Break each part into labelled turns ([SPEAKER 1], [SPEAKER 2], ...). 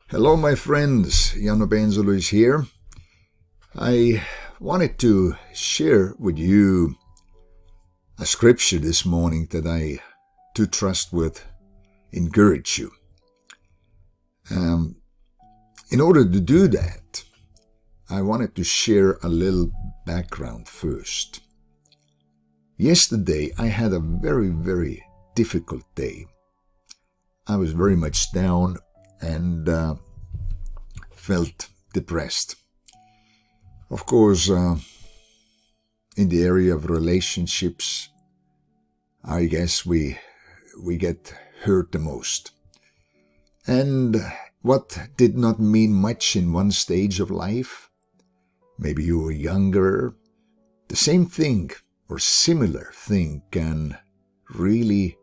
[SPEAKER 1] Hello, my friends. Jan Obenzolo is here. I wanted to share with you a scripture this morning that I do trust would encourage you. In order to do that, I wanted to share a little background first. Yesterday, I had a very, very difficult day. I was very much down and felt depressed. Of course, in the area of relationships, I guess we get hurt the most. And what did not mean much in one stage of life, maybe you were younger, the same thing or similar thing can really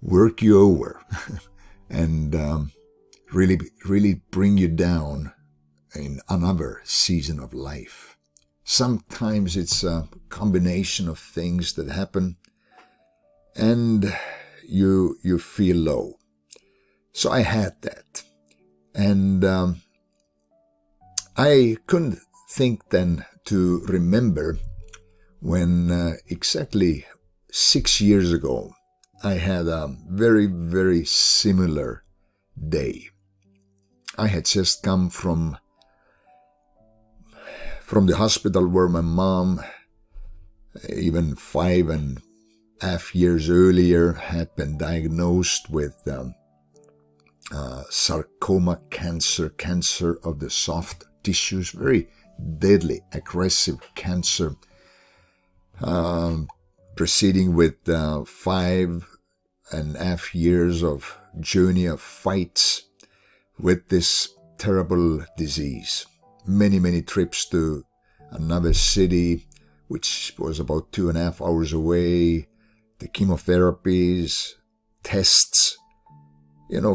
[SPEAKER 1] work you over and really bring you down in another season of life. Sometimes it's a combination of things that happen and you feel low. So I had that. And I couldn't think then to remember when exactly 6 years ago I had a very, very similar day. I had just come from the hospital where my mom, even 5.5 years earlier, had been diagnosed with sarcoma cancer of the soft tissues, very deadly, aggressive cancer, proceeding with 5.5 years of journey of fights with this terrible disease. Many trips to another city, which was about 2.5 hours away, the chemotherapies, tests,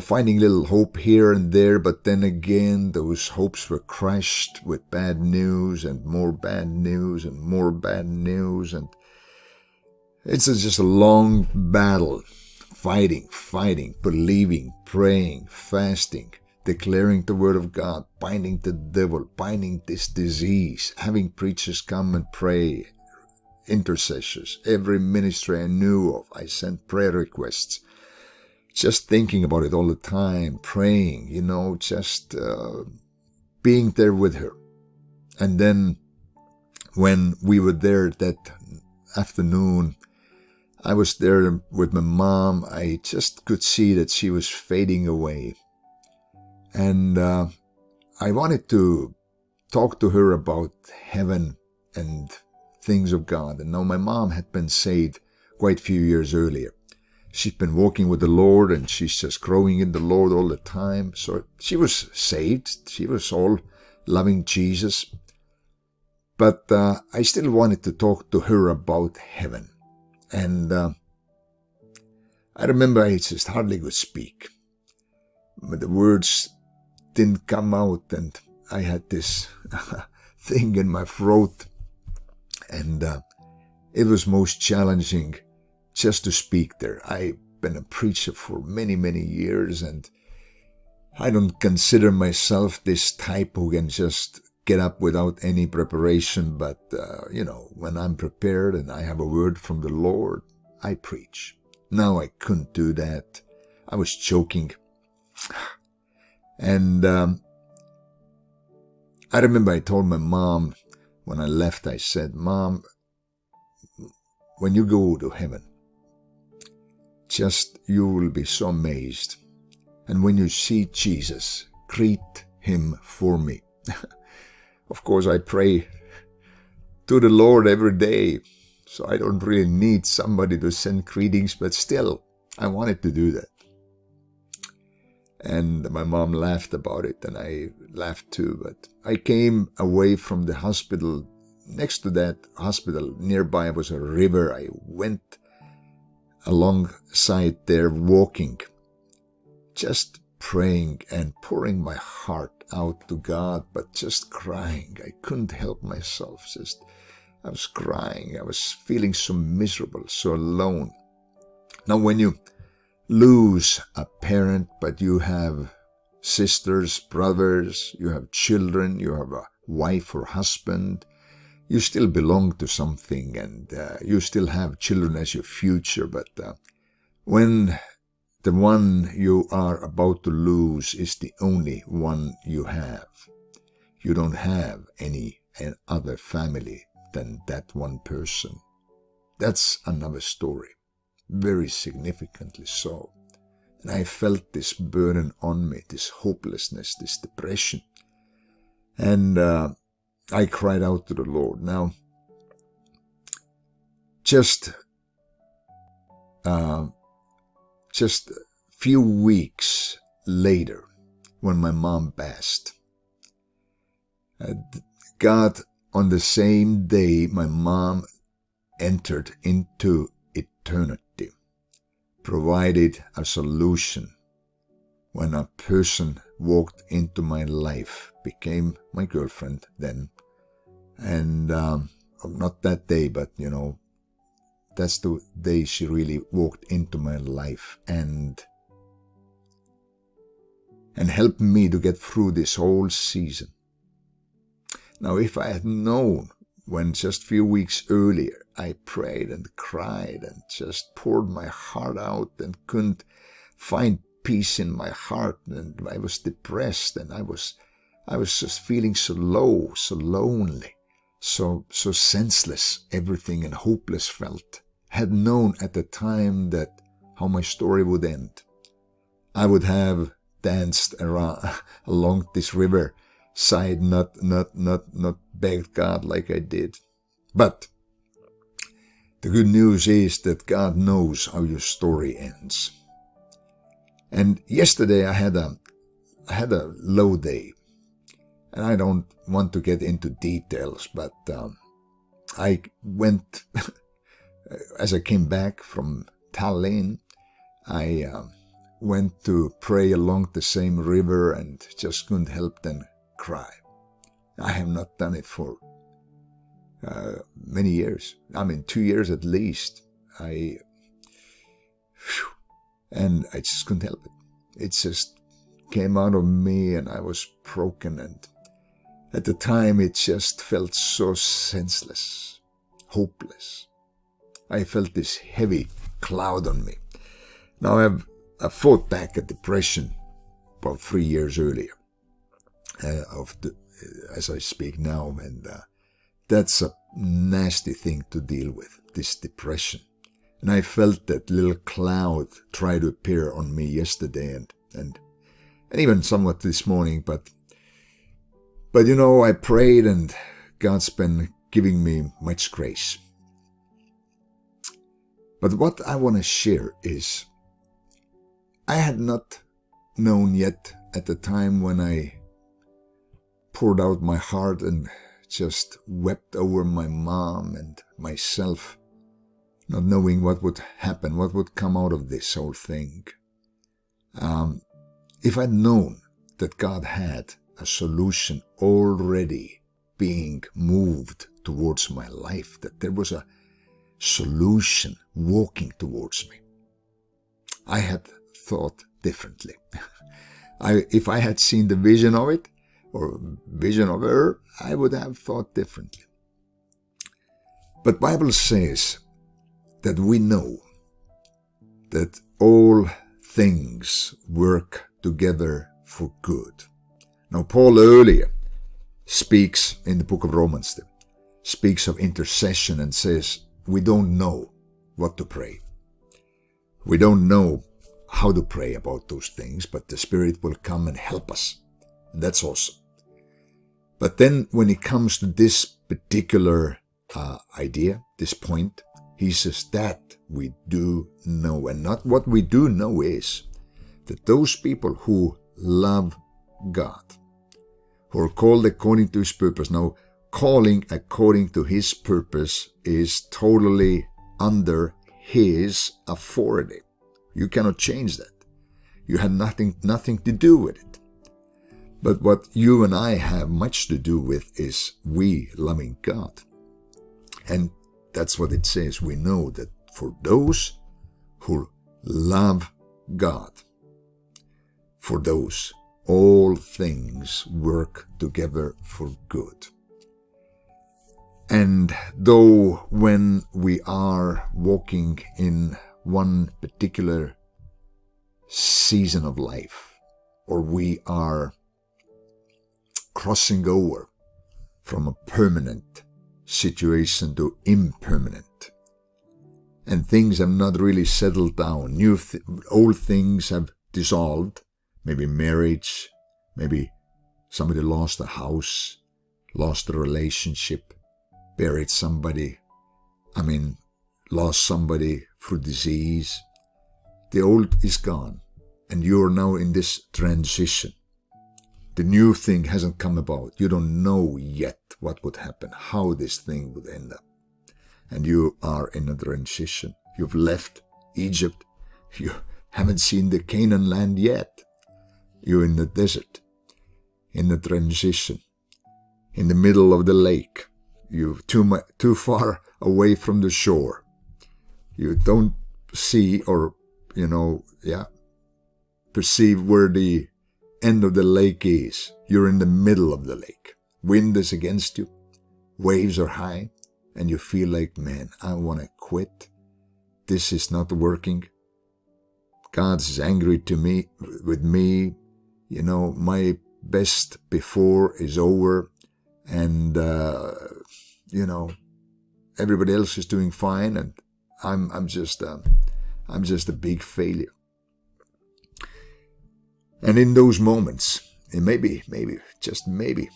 [SPEAKER 1] finding little hope here and there, but then again, those hopes were crushed with bad news and more bad news and more bad news. And it's just a long battle, fighting, believing, praying, fasting, declaring the word of God, binding the devil, binding this disease, having preachers come and pray, intercessors, every ministry I knew of, I sent prayer requests, just thinking about it all the time, praying, just being there with her. And then when we were there that afternoon, I was there with my mom. I just could see that she was fading away. And I wanted to talk to her about heaven and things of God. And now my mom had been saved quite a few years earlier. She'd been walking with the Lord and she's just growing in the Lord all the time. So she was saved. She was all loving Jesus. But I still wanted to talk to her about heaven. And I remember I just hardly could speak. But the words didn't come out and I had this thing in my throat. And it was most challenging just to speak there. I've been a preacher for many years and I don't consider myself this type who can just get up without any preparation. But, when I'm prepared and I have a word from the Lord, I preach. Now I couldn't do that. I was choking. And I remember I told my mom when I left, I said, Mom, when you go to heaven, you will be so amazed. And when you see Jesus, greet him for me. Of course, I pray to the Lord every day, so I don't really need somebody to send greetings, but still, I wanted to do that. And my mom laughed about it, and I laughed too. But I came away from the hospital. Next to that hospital, nearby was a river. I went alongside there walking, just praying and pouring my heart out to God, but just crying. I couldn't help myself. I was crying. I was feeling so miserable, so alone. Now, when you lose a parent, but you have sisters, brothers, you have children, you have a wife or husband. You still belong to something, and you still have children as your future. But when the one you are about to lose is the only one you have, you don't have any other family than that one person. That's another story, very significantly so. And I felt this burden on me, this hopelessness, this depression. And I cried out to the Lord. Now, just a few weeks later, when my mom passed, God, on the same day my mom entered into eternity, provided a solution when a person walked into my life, became my girlfriend then. And not that day, but that's the day she really walked into my life and helped me to get through this whole season. Now, if I had known when just a few weeks earlier I prayed and cried and just poured my heart out and couldn't find peace in my heart, and I was depressed, and I was just feeling so low, so lonely, so senseless, everything, and hopeless felt. Had known at the time that how my story would end, I would have danced around along this river side, not begged God like I did. But the good news is that God knows how your story ends. And yesterday I had a low day, and I don't want to get into details, but I went as I came back from Tallinn. I went to pray along the same river and just couldn't help then cry. I have not done it for many years. 2 years at least. And I just couldn't help it. It just came out of me, and I was broken. And at the time, it just felt so senseless, hopeless. I felt this heavy cloud on me. Now, I fought back a depression about 3 years earlier, as I speak now, and that's a nasty thing to deal with, this depression. And I felt that little cloud try to appear on me yesterday and even somewhat this morning. But I prayed, and God's been giving me much grace. But what I want to share is, I had not known yet at the time when I poured out my heart and just wept over my mom and myself, not knowing what would happen, what would come out of this whole thing. If I'd known that God had a solution already being moved towards my life, that there was a solution walking towards me, I had thought differently. If I had seen the vision of it, or vision of her, I would have thought differently. But Bible says that we know that all things work together for good. Now, Paul earlier speaks in the book of Romans, speaks of intercession and says, we don't know what to pray. We don't know how to pray about those things, but the Spirit will come and help us. And that's awesome. But then when it comes to this particular idea, this point, he says that we do know. And not what we do know is that those people who love God, who are called according to his purpose. Now, calling according to his purpose is totally under his authority. You cannot change that. You have nothing to do with it. But what you and I have much to do with is we loving God. And that's what it says. We know that for those who love God, for those all things work together for good. And though when we are walking in one particular season of life, or we are crossing over from a permanent situation to impermanent, and things have not really settled down, old things have dissolved, maybe marriage, maybe somebody lost a house, lost a relationship, buried somebody, lost somebody through disease. The old is gone, and you're now in this transition. The new thing hasn't come about. You don't know yet what would happen, how this thing would end up. And you are in a transition. You've left Egypt. You haven't seen the Canaan land yet. You're in the desert, in the transition, in the middle of the lake. You're too far away from the shore. You don't see or, perceive where the end of the lake is. You're in the middle of the lake. Wind is against you. Waves are high. And you feel like, man, I want to quit. This is not working. God is angry with me. My best before is over. And, everybody else is doing fine. And I'm just a big failure. And in those moments, and maybe, just maybe,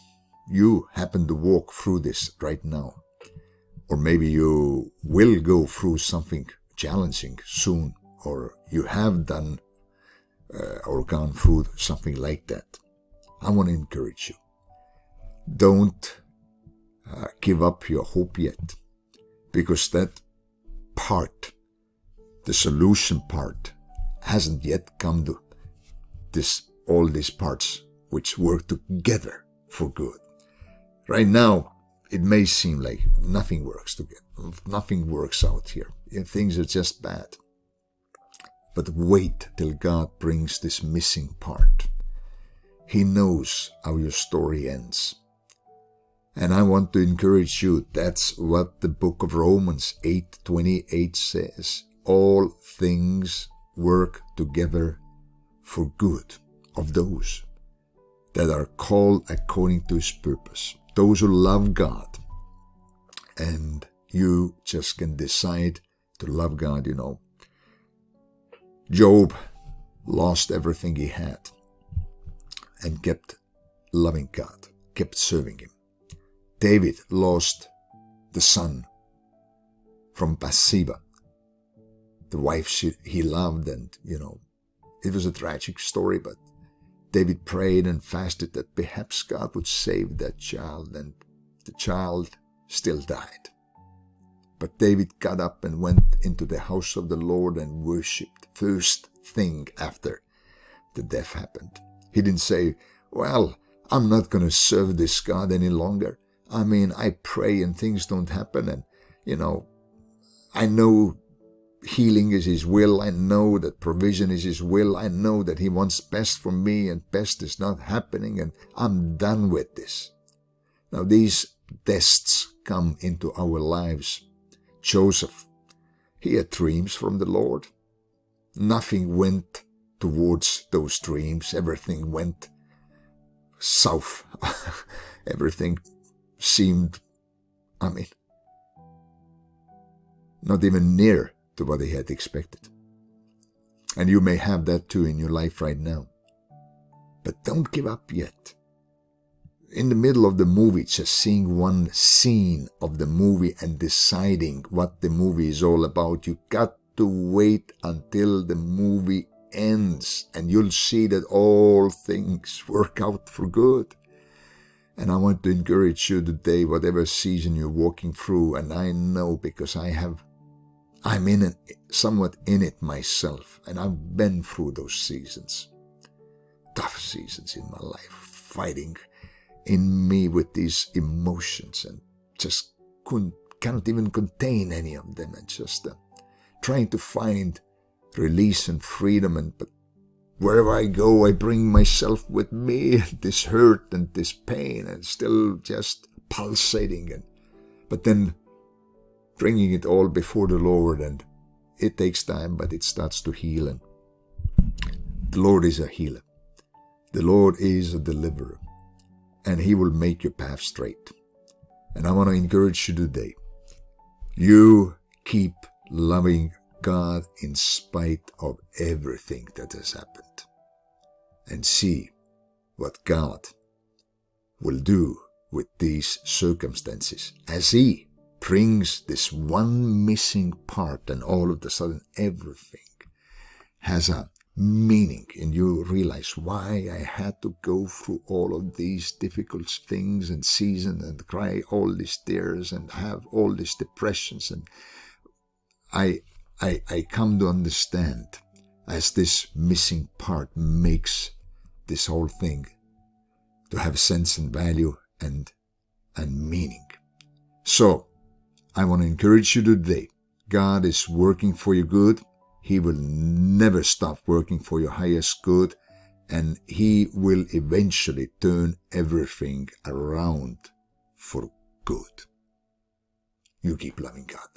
[SPEAKER 1] you happen to walk through this right now. Or maybe you will go through something challenging soon, or you have done or gone through something like that. I want to encourage you. Don't give up your hope yet, because that part, the solution part, hasn't yet come to all these parts which work together for good. Right now, it may seem like nothing works together. Nothing works out here. Things are just bad. But wait till God brings this missing part. He knows how your story ends. And I want to encourage you, that's what the book of Romans 8:28 says. All things work together for good of those that are called according to His purpose. Those who love God. And you just can decide to love God, Job lost everything he had and kept loving God, kept serving Him. David lost the son from Bathsheba, the wife he loved, and, it was a tragic story, but David prayed and fasted that perhaps God would save that child, and the child still died. But David got up and went into the house of the Lord and worshipped first thing after the death happened. He didn't say, well, I'm not going to serve this God any longer. I pray and things don't happen, and, I know healing is His will. I know that provision is His will. I know that He wants best for me, and best is not happening, and I'm done with this. Now, these tests come into our lives. Joseph, he had dreams from the Lord. Nothing went towards those dreams. Everything went south. Everything seemed, not even near to what he had expected. And you may have that too in your life right now. But don't give up yet. In the middle of the movie, just seeing one scene of the movie and deciding what the movie is all about, you got to wait until the movie ends, and you'll see that all things work out for good. And I want to encourage you today, whatever season you're walking through, and I know because I'm in it, somewhat in it myself, and I've been through those seasons, tough seasons in my life, fighting in me with these emotions, and just cannot even contain any of them, and just trying to find release and freedom, but Wherever I go, I bring myself with me, this hurt and this pain, and still just pulsating. But then bringing it all before the Lord, and it takes time, but it starts to heal. And the Lord is a healer. The Lord is a deliverer, and He will make your path straight. And I want to encourage you today. You keep loving God in spite of everything that has happened. And see what God will do with these circumstances as He brings this one missing part, and all of a sudden everything has a meaning, and you realize why I had to go through all of these difficult things and seasons and cry all these tears and have all these depressions. And I come to understand as this missing part makes this whole thing to have sense and value and meaning. So I want to encourage you today. God is working for your good. He will never stop working for your highest good, and He will eventually turn everything around for good. You keep loving God.